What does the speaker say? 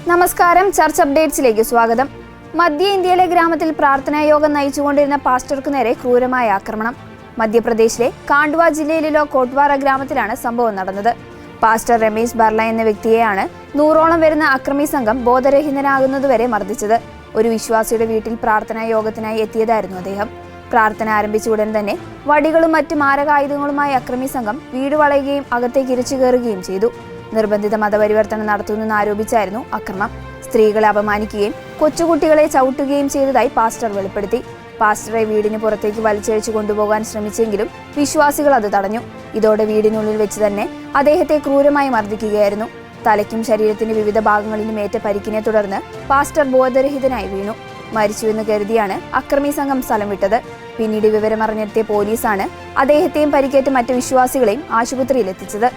നമസ്കാരം, ചർച്ച് അപ്ഡേറ്റ്സിലേക്ക് സ്വാഗതം. മധ്യ ഇന്ത്യയിലെ ഗ്രാമത്തിൽ പ്രാർത്ഥനായോഗം നയിച്ചുകൊണ്ടിരുന്ന പാസ്റ്റർക്ക് നേരെ ക്രൂരമായ ആക്രമണം. മധ്യപ്രദേശിലെ കാണ്ഡ്വ ജില്ലയിലെ കോട്ട്വാറ ഗ്രാമത്തിലാണ് സംഭവം നടന്നത്. പാസ്റ്റർ രമേശ് ബർല എന്ന വ്യക്തിയെയാണ് 100ഓളം വരുന്ന അക്രമി സംഘം ബോധരഹിതനാകുന്നതുവരെ മർദ്ദിച്ചത്. ഒരു വിശ്വാസിയുടെ വീട്ടിൽ പ്രാർത്ഥനായോഗത്തിനായി എത്തിയതായിരുന്നു അദ്ദേഹം. പ്രാർത്ഥന ആരംഭിച്ച ഉടൻ തന്നെ വടികളും മറ്റ് മാരകായുധങ്ങളുമായി അക്രമി സംഘം വീട് വളയുകയും അകത്തേക്ക് ഇരച്ചു കയറുകയും ചെയ്തു. നിർബന്ധിത മതപരിവർത്തനം നടത്തുന്നെന്ന് ആരോപിച്ചായിരുന്നു ആക്രമണം. സ്ത്രീകളെ അപമാനിക്കുകയും കൊച്ചുകുട്ടികളെ ചവിട്ടുകയും ചെയ്തതായി പാസ്റ്റർ വെളിപ്പെടുത്തി. പാസ്റ്ററെ വീടിന് പുറത്തേക്ക് വലിച്ചഴിച്ചു കൊണ്ടുപോകാൻ ശ്രമിച്ചെങ്കിലും വിശ്വാസികൾ അത് തടഞ്ഞു. ഇതോടെ വീടിനുള്ളിൽ വെച്ച് തന്നെ അദ്ദേഹത്തെ ക്രൂരമായി മർദ്ദിക്കുകയായിരുന്നു. തലയ്ക്കും ശരീരത്തിന്റെ വിവിധ ഭാഗങ്ങളിലും ഏറ്റ പരിക്കിനെ തുടർന്ന് പാസ്റ്റർ ബോധരഹിതനായി വീണു. മരിച്ചുവെന്ന് കരുതിയാണ് അക്രമി സംഘം സ്ഥലം വിട്ടത്. പിന്നീട് വിവരമറിഞ്ഞെത്തിയ പോലീസാണ് അദ്ദേഹത്തെയും പരിക്കേറ്റ മറ്റ് വിശ്വാസികളെയും ആശുപത്രിയിൽ എത്തിച്ചത്.